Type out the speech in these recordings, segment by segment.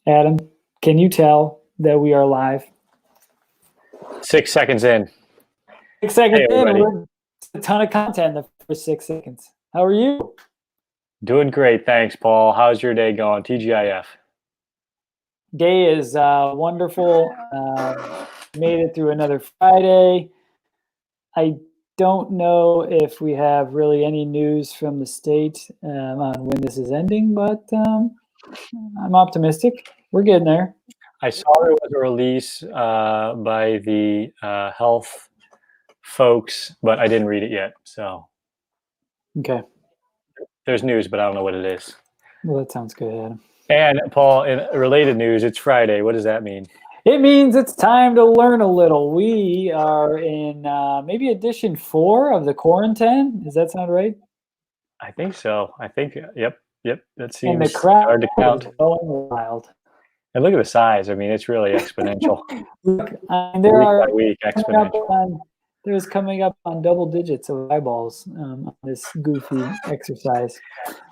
Adam, can you tell that we are live? 6 seconds in. 6 seconds Hey, in, everybody. we're a ton of content in the first 6 seconds. How are you? Doing great. Thanks, Paul. How's your day going? TGIF. Day is wonderful. Made it through another Friday. I don't know if we have really any news from the state on when this is ending, but I'm optimistic. We're getting there. I saw there was a release by the health folks, but I didn't read it yet. So Okay. there's news, but I don't know what it is. Well, that sounds good, Adam. And Paul, in related news, it's Friday. What does that mean? It means it's time to learn a little. We are in maybe edition 4 of the QuarenTEN. Does that sound right? I think so. Yep. That And seems the crowd hard to count. is going wild. And look at the size. I mean, it's really exponential. Look, there Week are by week, exponential. there's coming up on double digits of eyeballs on this goofy exercise.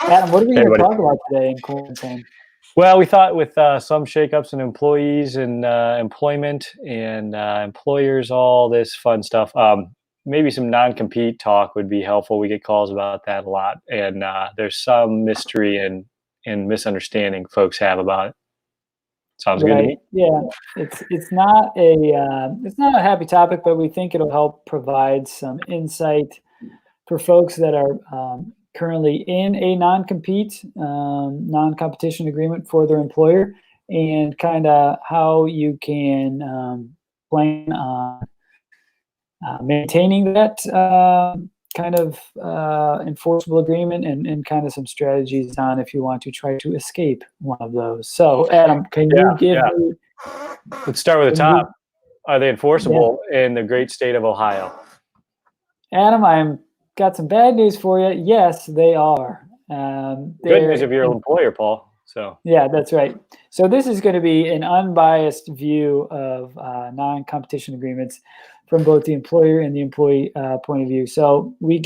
Adam, what are we going to talk about today in QuarenTEN? Well, we thought with some shakeups in employees and employment and employers, all this fun stuff, maybe some non-compete talk would be helpful. We get calls about that a lot, and there's some mystery and misunderstanding folks have about it. Sounds good to me. Yeah, it's not a happy topic, but we think it'll help provide some insight for folks that are currently in a non-compete, non-competition agreement for their employer, and kind of how you can plan on maintaining that kind of enforceable agreement and kind of some strategies on if you want to try to escape one of those. So, Adam, can you give me... Let's start with the top. Are they enforceable in the great state of Ohio? Adam, got some bad news for you. Yes, they are. Good news if you're an employer, Paul. So yeah, that's right. So this is going to be an unbiased view of non-competition agreements from both the employer and the employee point of view. So we've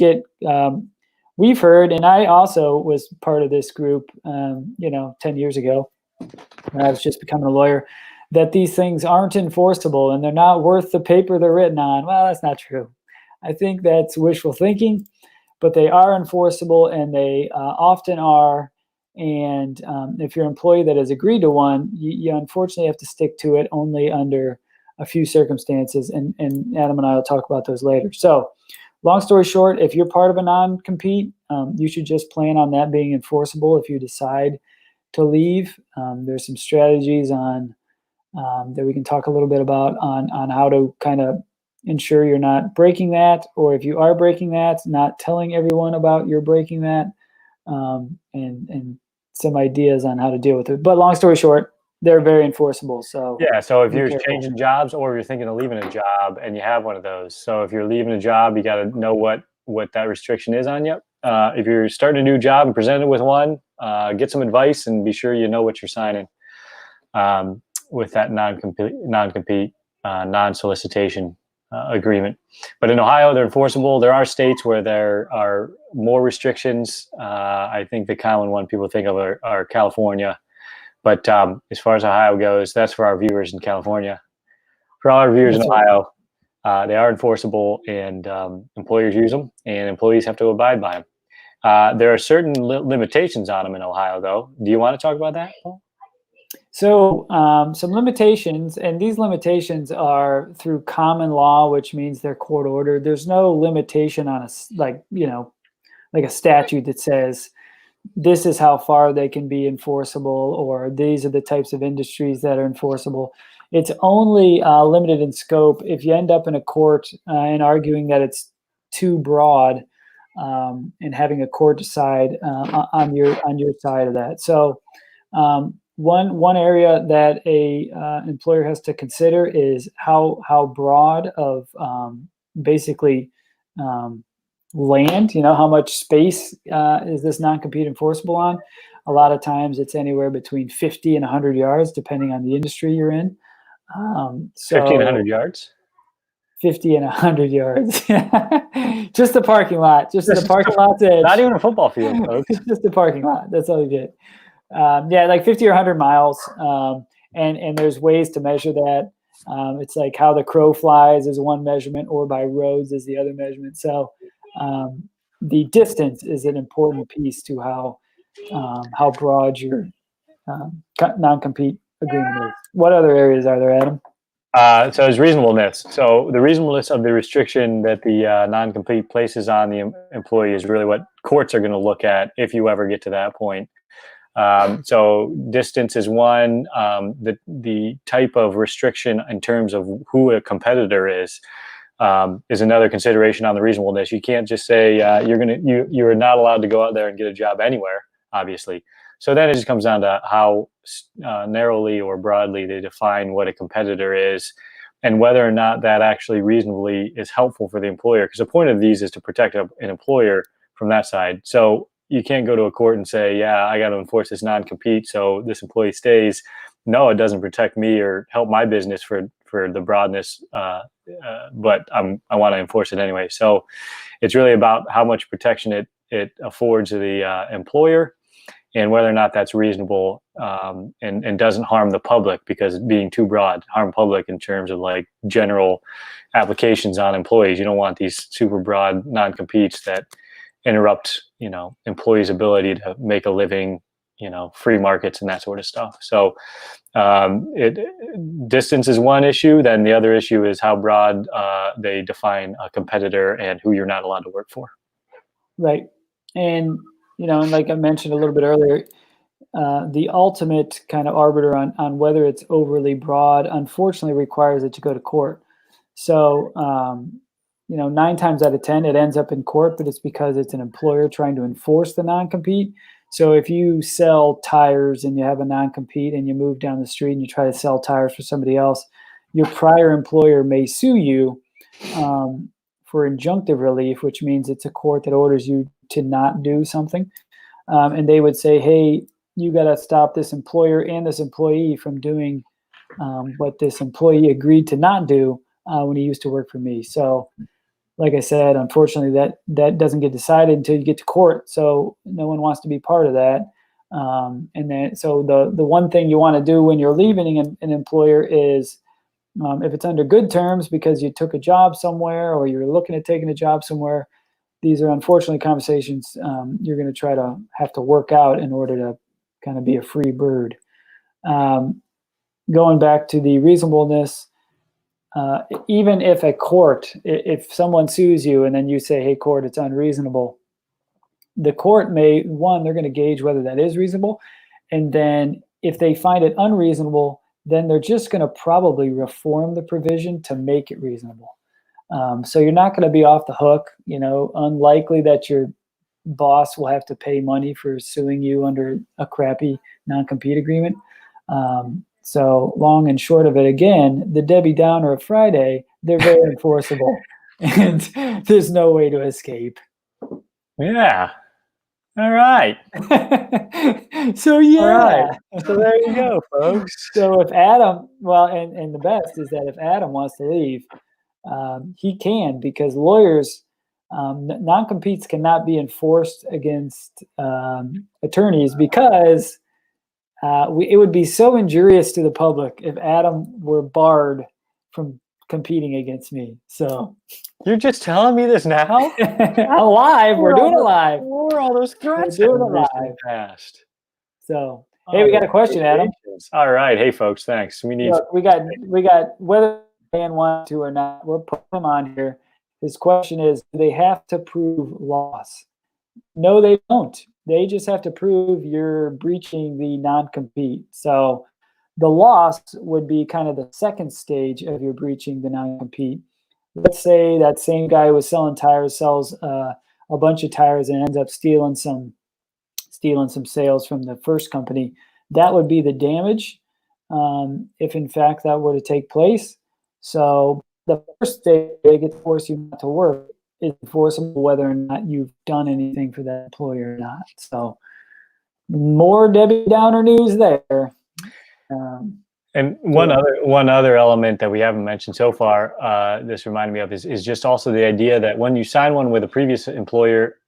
heard, and I also was part of this group, 10 years ago, when I was just becoming a lawyer, that these things aren't enforceable and they're not worth the paper they're written on. Well, that's not true. I think that's wishful thinking, but they are enforceable, and they often are. And if you're an employee that has agreed to one, you unfortunately have to stick to it only under a few circumstances. And Adam and I will talk about those later. So long story short, if you're part of a non-compete, you should just plan on that being enforceable if you decide to leave. There's some strategies on that we can talk a little bit about on how to kind of ensure you're not breaking that, or if you are breaking that, not telling everyone about you're breaking that, and some ideas on how to deal with it. But long story short, they're very enforceable. So yeah, so if you're changing jobs or you're thinking of leaving a job and you have one of those, so if you're leaving a job, you got to know what that restriction is on you. If you're starting a new job and presented with one, get some advice and be sure you know what you're signing with that non-compete, non-solicitation agreement. But in Ohio, they're enforceable. There are states where there are more restrictions. I think the common one people think of are California. But as far as Ohio goes, that's for our viewers in California. For all our viewers in Ohio, they are enforceable, and employers use them, and employees have to abide by them. There are certain limitations on them in Ohio, though. Do you want to talk about that, Paul? So some limitations, and these limitations are through common law, which means they're court ordered. There's no limitation on like a statute that says this is how far they can be enforceable, or these are the types of industries that are enforceable. It's only limited in scope if you end up in a court and arguing that it's too broad, and having a court decide on your side of that. So one area that a employer has to consider is how broad of basically land, how much space is this non-compete enforceable on. A lot of times it's anywhere between 50 and 100 yards, depending on the industry you're in. 50 and 100 yards? 50 and 100 yards. Just the parking lot. Just the parking lot's edge. Not even a football field, folks. Just the parking lot. That's all you get. Yeah, like 50 or 100 miles. And there's ways to measure that. It's like how the crow flies is one measurement, or by roads is the other measurement. So the distance is an important piece to how broad your non-compete agreement is. What other areas are there, Adam? So there's reasonableness. So the reasonableness of the restriction that the non-compete places on the employee is really what courts are going to look at if you ever get to that point. So distance is one. The type of restriction in terms of who a competitor is another consideration on the reasonableness. You can't just say you're not allowed to go out there and get a job anywhere, obviously. So then it just comes down to how narrowly or broadly they define what a competitor is, and whether or not that actually reasonably is helpful for the employer. Because the point of these is to protect an employer from that side. So you can't go to a court and say, yeah, I got to enforce this non-compete so this employee stays. No, it doesn't protect me or help my business for the broadness, but I want to enforce it anyway. So it's really about how much protection it affords the employer, and whether or not that's reasonable, and doesn't harm the public, because being too broad harm public in terms of like general applications on employees. You don't want these super broad non-competes that interrupt, employees' ability to make a living, free markets and that sort of stuff. So distance is one issue. Then the other issue is how broad they define a competitor and who you're not allowed to work for. Right. And, and like I mentioned a little bit earlier, the ultimate kind of arbiter on whether it's overly broad, unfortunately, requires that you go to court. So, 9 times out of 10, it ends up in court, but it's because it's an employer trying to enforce the non-compete. So if you sell tires and you have a non-compete and you move down the street and you try to sell tires for somebody else, your prior employer may sue you for injunctive relief, which means it's a court that orders you to not do something. And they would say, hey, you got to stop this employer and this employee from doing what this employee agreed to not do when he used to work for me. So like I said, unfortunately, that doesn't get decided until you get to court. So no one wants to be part of that. And then, so the one thing you want to do when you're leaving an employer is, if it's under good terms because you took a job somewhere or you're looking at taking a job somewhere, these are unfortunately conversations you're going to try to have to work out in order to kind of be a free bird. Going back to the reasonableness, even if a court, if someone sues you and then you say, hey, court, it's unreasonable, the court may, they're going to gauge whether that is reasonable. And then if they find it unreasonable, then they're just going to probably reform the provision to make it reasonable. So you're not going to be off the hook, unlikely that your boss will have to pay money for suing you under a crappy non-compete agreement. So long and short of it, again, the Debbie Downer of Friday, they're very enforceable, and there's no way to escape. Yeah. All right. So yeah. All right. So there you go, folks. So if Adam, and the best is that if Adam wants to leave, he can, because lawyers, non-competes cannot be enforced against attorneys, because it would be so injurious to the public if Adam were barred from competing against me. So you're just telling me this now? Alive, we're doing it live. Where all those threats we're doing it live. Past. So hey, we got a question, Adam. All right, hey folks, thanks. We got whether Dan wants to or not. We're putting him on here. His question is, do they have to prove loss? No, they don't. They just have to prove you're breaching the non-compete. So the loss would be kind of the second stage of your breaching the non-compete. Let's say that same guy who was selling tires sells a bunch of tires and ends up stealing some sales from the first company. That would be the damage, if in fact that were to take place. So the first stage they get to force you not to work is enforceable whether or not you've done anything for that employer or not. So more Debbie Downer news there. And one other element that we haven't mentioned so far, this reminded me of, is just also the idea that when you sign one with a previous employer,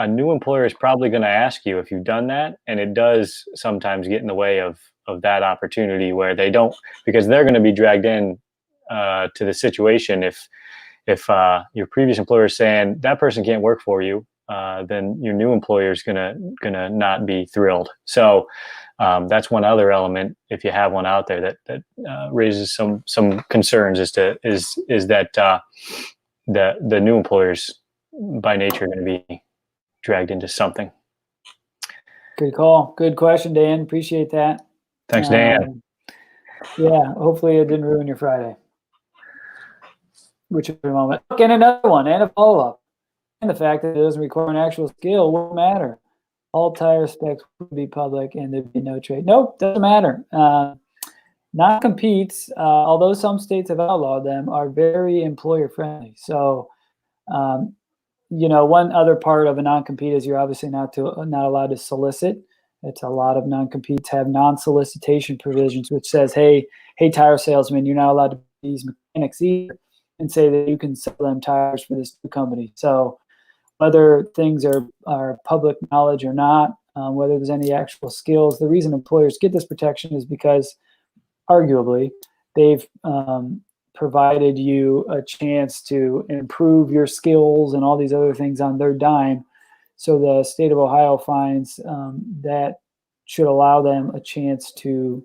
a new employer is probably going to ask you if you've done that, and it does sometimes get in the way of that opportunity where they don't, because they're going to be dragged in to the situation if your previous employer is saying that person can't work for you, then your new employer is gonna not be thrilled. So that's one other element, if you have one out there, that raises some concerns as to is that the new employers by nature are going to be dragged into something. Good call. Good question, Dan. Appreciate that. Thanks, Dan. Yeah, hopefully it didn't ruin your Friday. Whichever moment. Look, and another one, and a follow-up. And the fact that it doesn't require an actual skill won't matter. All tire specs would be public and there'd be no trade. Nope, doesn't matter. Non-competes, although some states have outlawed them, are very employer-friendly. So, one other part of a non-compete is you're obviously not allowed to solicit. It's a lot of non-competes have non-solicitation provisions, which says, hey, tire salesman, you're not allowed to be these mechanics either, and say that you can sell them tires for this new company. So whether things are public knowledge or not, whether there's any actual skills, the reason employers get this protection is because arguably they've provided you a chance to improve your skills and all these other things on their dime. So the state of Ohio finds that should allow them a chance to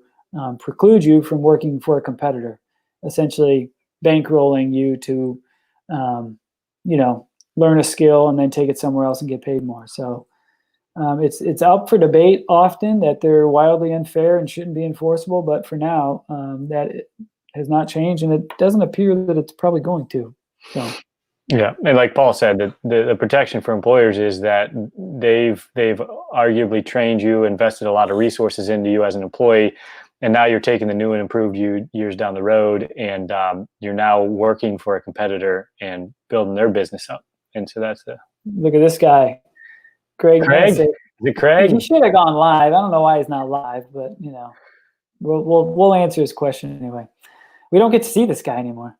preclude you from working for a competitor, essentially bankrolling you to, learn a skill and then take it somewhere else and get paid more. So it's up for debate often that they're wildly unfair and shouldn't be enforceable. But for now, that has not changed, and it doesn't appear that it's probably going to. So. Yeah, and like Paul said, the protection for employers is that they've arguably trained you, invested a lot of resources into you as an employee, and now you're taking the new and improved you years down the road, and you're now working for a competitor and building their business up. And so that's the look at this guy, Craig. Is it Craig? He should have gone live. I don't know why he's not live, but we'll answer his question anyway. We don't get to see this guy anymore.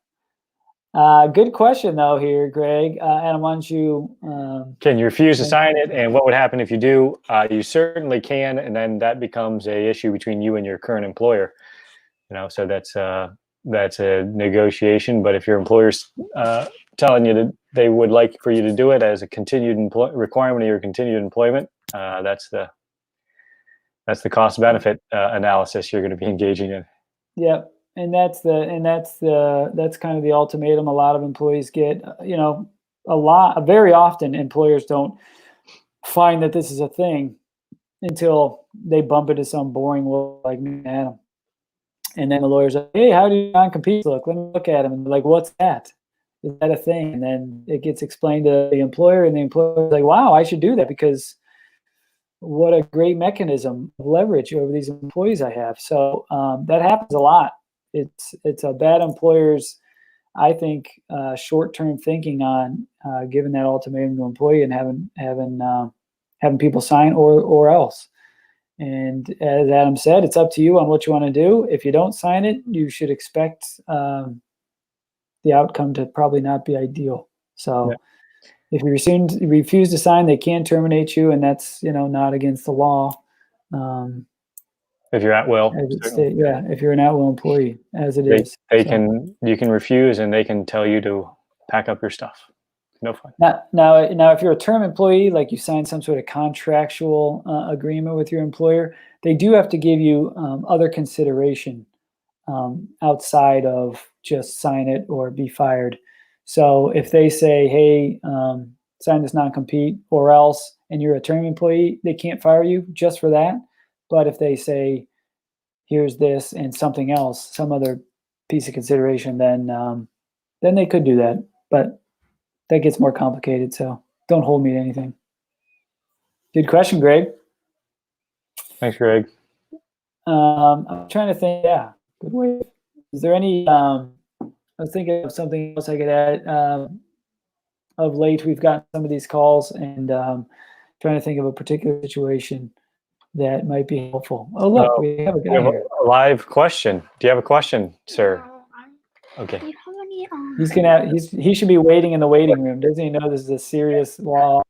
Good question, though, here, Greg. Adam, why don't you... can you refuse to sign it? And what would happen if you do? You certainly can, and then that becomes a issue between you and your current employer. So that's a negotiation. But if your employer's telling you that they would like for you to do it as a continued requirement of your continued employment, that's the cost-benefit analysis you're going to be engaging in. Yep. And that's kind of the ultimatum a lot of employees get. Very often employers don't find that this is a thing until they bump into some boring lawyer like me and Adam. And then the lawyer's like, hey, how do your non-competes look? Let me look at them. And they're like, what's that? Is that a thing? And then it gets explained to the employer, and the employer's like, wow, I should do that because what a great mechanism of leverage over these employees I have. So that happens a lot. It's a bad employer's, I think, short-term thinking on giving that ultimatum to an employee and having people sign or else. And as Adam said, it's up to you on what you want to do. If you don't sign it, you should expect the outcome to probably not be ideal. So if you refuse to sign, they can terminate you, and that's not against the law. If you're at will, if you're an at-will employee, as it is, you can refuse, and they can tell you to pack up your stuff. No fun. Now, if you're a term employee, like you sign some sort of contractual agreement with your employer, they do have to give you other consideration outside of just sign it or be fired. So if they say, hey, sign this non-compete or else, and you're a term employee, they can't fire you just for that. But if they say, here's this and something else, some other piece of consideration, then they could do that. But that gets more complicated, so don't hold me to anything. Good question, Greg. Thanks, Greg. I'm trying to think, good way. Is there any, I was thinking of something else I could add. Of late, we've gotten some of these calls, and trying to think of a particular situation that might be helpful. Oh, look, we have a guy here. A live question. Do you have a question, sir? Okay. He should be waiting in the waiting room. Doesn't he know this is a serious law?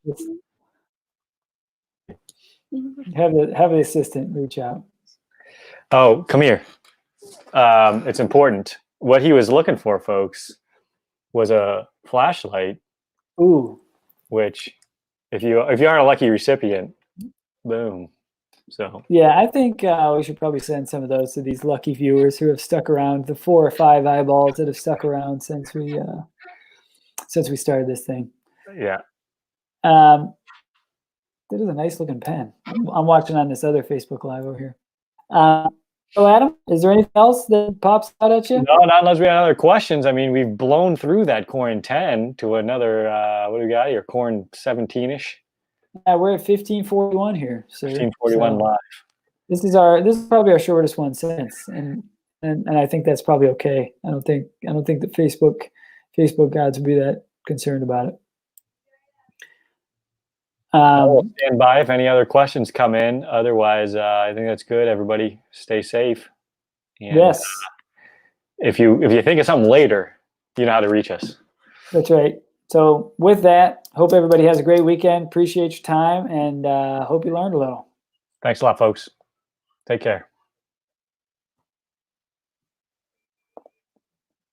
Have the assistant reach out. Oh, come here. It's important. What he was looking for, folks, was a flashlight. Ooh. Which, if you aren't a lucky recipient, boom. So yeah, I think we should probably send some of those to these lucky viewers who have stuck around, the 4 or 5 eyeballs that have stuck around since we started this thing. Yeah. That is a nice looking pen. I'm watching on this other Facebook Live over here. So Adam, is there anything else that pops out at you? No, not unless we have other questions. I mean, we've blown through that QuarenTEN to another, what do we got here? Quaren 17-ish? Yeah, we're at 1541 here. So 1541 live. This is probably our shortest one since, and I think that's probably okay. I don't think that Facebook gods would be that concerned about it. I'll stand by if any other questions come in. Otherwise, I think that's good. Everybody stay safe. And, yes. If you think of something later, you know how to reach us. That's right. So with that, hope everybody has a great weekend. Appreciate your time, and hope you learned a little. Thanks a lot, folks. Take care.